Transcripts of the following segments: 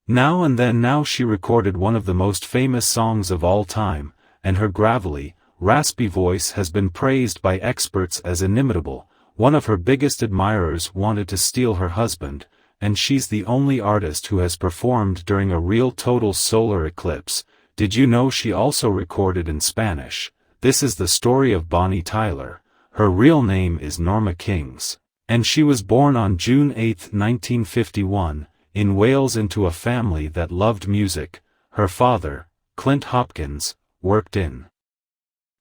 Now she recorded one of the most famous songs of all time, and her gravelly, raspy voice has been praised by experts as inimitable. One of her biggest admirers wanted to steal her husband, and she's the only artist who has performed during a real total solar eclipse. Did you know she also recorded in Spanish? This is the story of Bonnie Tyler. Her real name is Norma Kings, and she was born on June 8, 1951, in Wales into a family that loved music. Her father, Clint Hopkins, worked in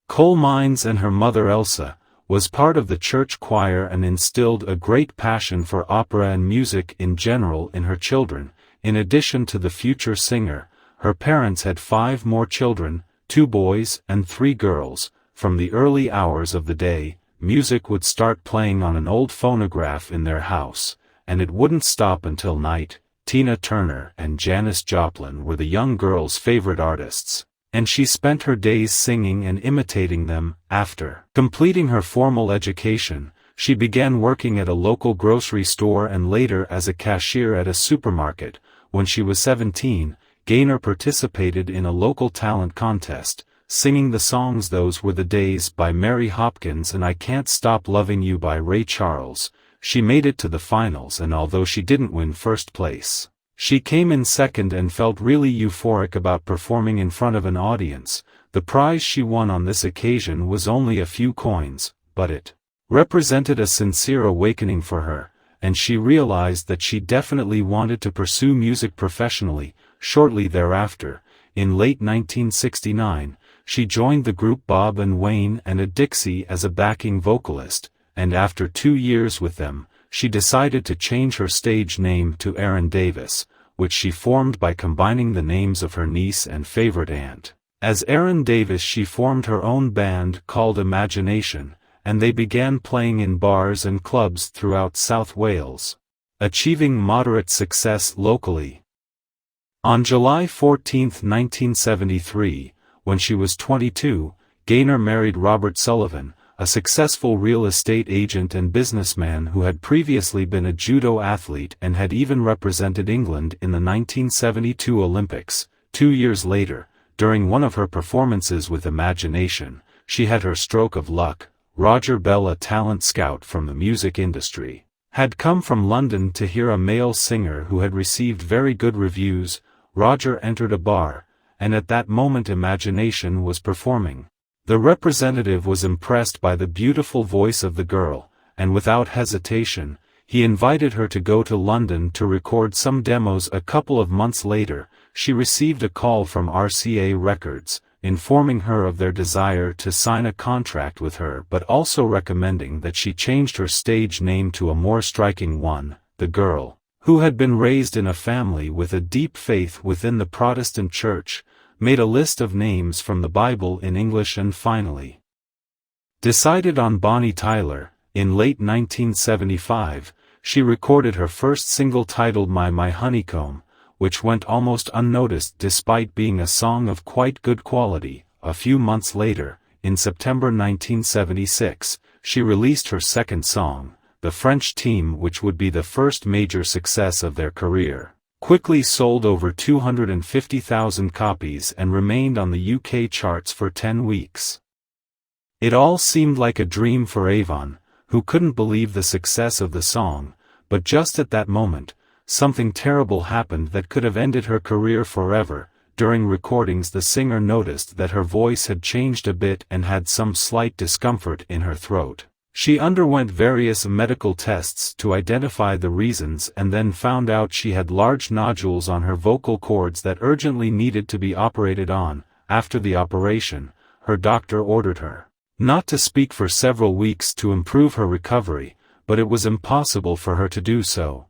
coal mines, and her mother Elsa was part of the church choir and instilled a great passion for opera and music in general in her children. In addition to the future singer, her parents had 5 more children, 2 boys and 3 girls. From the early hours of the day, music would start playing on an old phonograph in their house, and it wouldn't stop until night. Tina Turner and Janis Joplin were the young girl's favorite artists, and she spent her days singing and imitating them. After completing her formal education, she began working at a local grocery store and later as a cashier at a supermarket. When she was 17, Gaynor participated in a local talent contest, singing the songs "Those Were the Days" by Mary Hopkins and "I Can't Stop Loving You" by Ray Charles. She made it to the finals, and although she didn't win first place, she came in second and felt really euphoric about performing in front of an audience. The prize she won on this occasion was only a few coins, but it represented a sincere awakening for her, and she realized that she definitely wanted to pursue music professionally. Shortly thereafter, in late 1969, she joined the group Bob and Wayne and a Dixie as a backing vocalist, and after 2 years with them, she decided to change her stage name to Erin Davis, which she formed by combining the names of her niece and favorite aunt. As Erin Davis, she formed her own band called Imagination, and they began playing in bars and clubs throughout South Wales, achieving moderate success locally. On July 14, 1973, when she was 22, Gaynor married Robert Sullivan, a successful real estate agent and businessman who had previously been a judo athlete and had even represented England in the 1972 Olympics. 2 years later, during one of her performances with Imagination, she had her stroke of luck. Roger Bell, a talent scout from the music industry, had come from London to hear a male singer who had received very good reviews. Roger entered a bar, and at that moment Imagination was performing. The representative was impressed by the beautiful voice of the girl, and without hesitation, he invited her to go to London to record some demos. A couple of months later, she received a call from RCA Records, informing her of their desire to sign a contract with her, but also recommending that she changed her stage name to a more striking one. The girl, who had been raised in a family with a deep faith within the Protestant Church, made a list of names from the Bible in English and finally decided on Bonnie Tyler. In late 1975, she recorded her first single titled My Honeycomb, which went almost unnoticed despite being a song of quite good quality. A few months later, in September 1976, she released her second song, The French Team, which would be the first major success of their career. Quickly sold over 250,000 copies and remained on the UK charts for 10 weeks. It all seemed like a dream for Avon, who couldn't believe the success of the song, but just at that moment, something terrible happened that could have ended her career forever. During recordings, the singer noticed that her voice had changed a bit and had some slight discomfort in her throat. She underwent various medical tests to identify the reasons and then found out she had large nodules on her vocal cords that urgently needed to be operated on. After the operation, her doctor ordered her not to speak for several weeks to improve her recovery, but it was impossible for her to do so.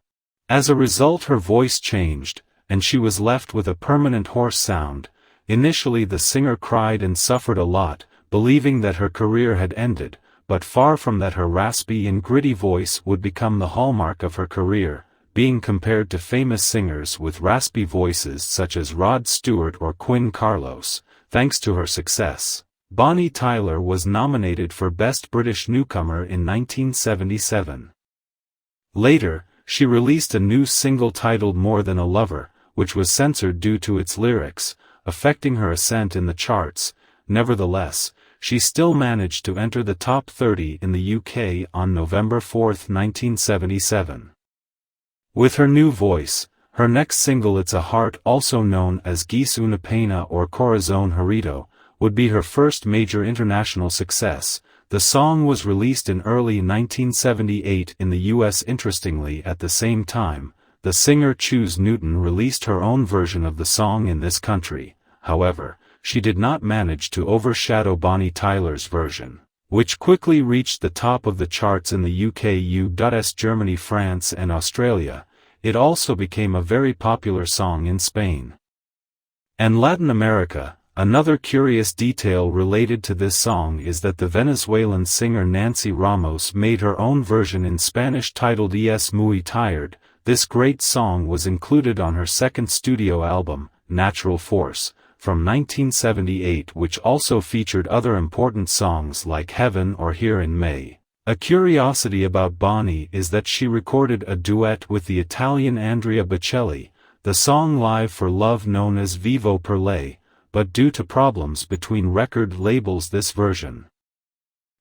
As a result, her voice changed, and she was left with a permanent hoarse sound. Initially, the singer cried and suffered a lot, believing that her career had ended. But far from that, her raspy and gritty voice would become the hallmark of her career, being compared to famous singers with raspy voices such as Rod Stewart or Quinn Carlos. Thanks to her success, Bonnie Tyler was nominated for Best British Newcomer in 1977. Later, she released a new single titled More Than a Lover, which was censored due to its lyrics, affecting her ascent in the charts. Nevertheless, she still managed to enter the top 30 in the UK on November 4, 1977. With her new voice, her next single It's a Heart, also known as Geese Una Pena or Corazon Herido, would be her first major international success. The song was released in early 1978 in the US. Interestingly, at the same time, the singer Choose Newton released her own version of the song in this country. However, she did not manage to overshadow Bonnie Tyler's version, which quickly reached the top of the charts in the UK, US, Germany, France and Australia. It also became a very popular song in Spain and Latin America. Another curious detail related to this song is that the Venezuelan singer Nancy Ramos made her own version in Spanish titled Es Muy Tired. This great song was included on her second studio album, Natural Force, from 1978, which also featured other important songs like Heaven or Here in May. A curiosity about Bonnie is that she recorded a duet with the Italian Andrea Bocelli, the song live for Love known as Vivo per Lei, but due to problems between record labels this version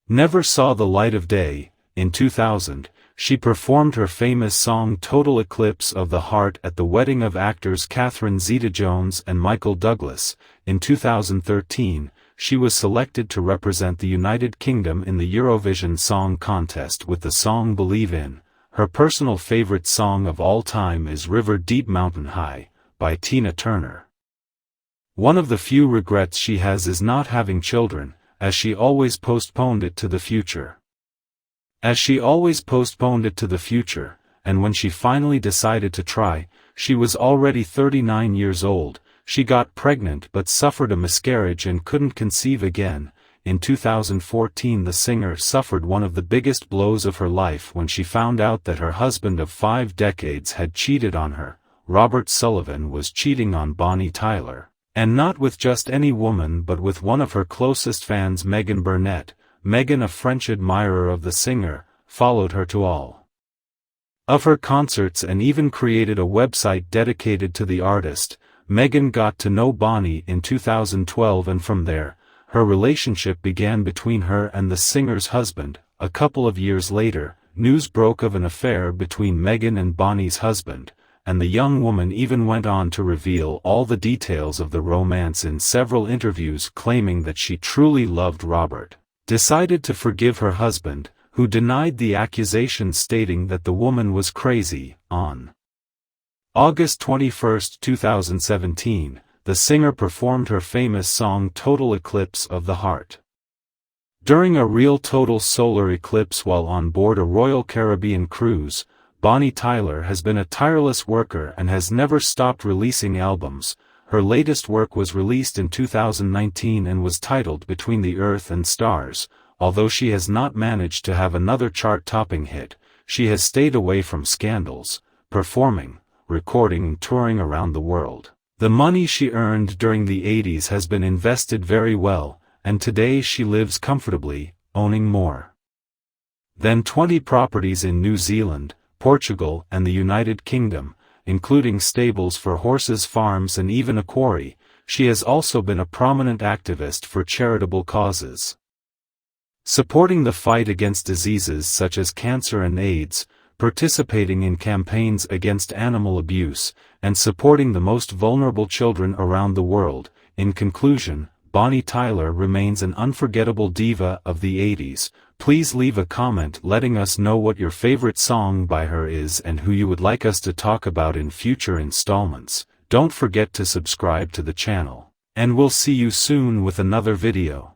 never saw the light of day. In 2000, she performed her famous song Total Eclipse of the Heart at the wedding of actors Catherine Zeta-Jones and Michael Douglas. In 2013, she was selected to represent the United Kingdom in the Eurovision Song Contest with the song Believe In. Her personal favorite song of all time is River Deep Mountain High, by Tina Turner. One of the few regrets she has is not having children, as she always postponed it to the future. And when she finally decided to try, she was already 39 years old. She got pregnant but suffered a miscarriage and couldn't conceive again. In 2014, the singer suffered one of the biggest blows of her life when she found out that her husband of 5 decades had cheated on her. Robert Sullivan was cheating on Bonnie Tyler. And not with just any woman but with one of her closest fans, Megan Burnett. Megan, a French admirer of the singer, followed her to all of her concerts and even created a website dedicated to the artist. Megan got to know Bonnie in 2012 and from there, her relationship began between her and the singer's husband. A couple of years later, news broke of an affair between Megan and Bonnie's husband, and the young woman even went on to reveal all the details of the romance in several interviews, claiming that she truly loved Robert, decided to forgive her husband, who denied the accusations, stating that the woman was crazy. On August 21, 2017, the singer performed her famous song Total Eclipse of the Heart during a real total solar eclipse while on board a Royal Caribbean cruise. Bonnie Tyler has been a tireless worker and has never stopped releasing albums. Her latest work was released in 2019 and was titled Between the Earth and Stars. Although she has not managed to have another chart-topping hit, she has stayed away from scandals, performing, recording and touring around the world. The money she earned during the 80s has been invested very well, and today she lives comfortably, owning more than 20 properties in New Zealand, Portugal and the United Kingdom, including stables for horses, farms and even a quarry. She has also been a prominent activist for charitable causes, supporting the fight against diseases such as cancer and AIDS, participating in campaigns against animal abuse, and supporting the most vulnerable children around the world. In conclusion, Bonnie Tyler remains an unforgettable diva of the 80s. Please leave a comment letting us know what your favorite song by her is and who you would like us to talk about in future installments. Don't forget to subscribe to the channel, and we'll see you soon with another video.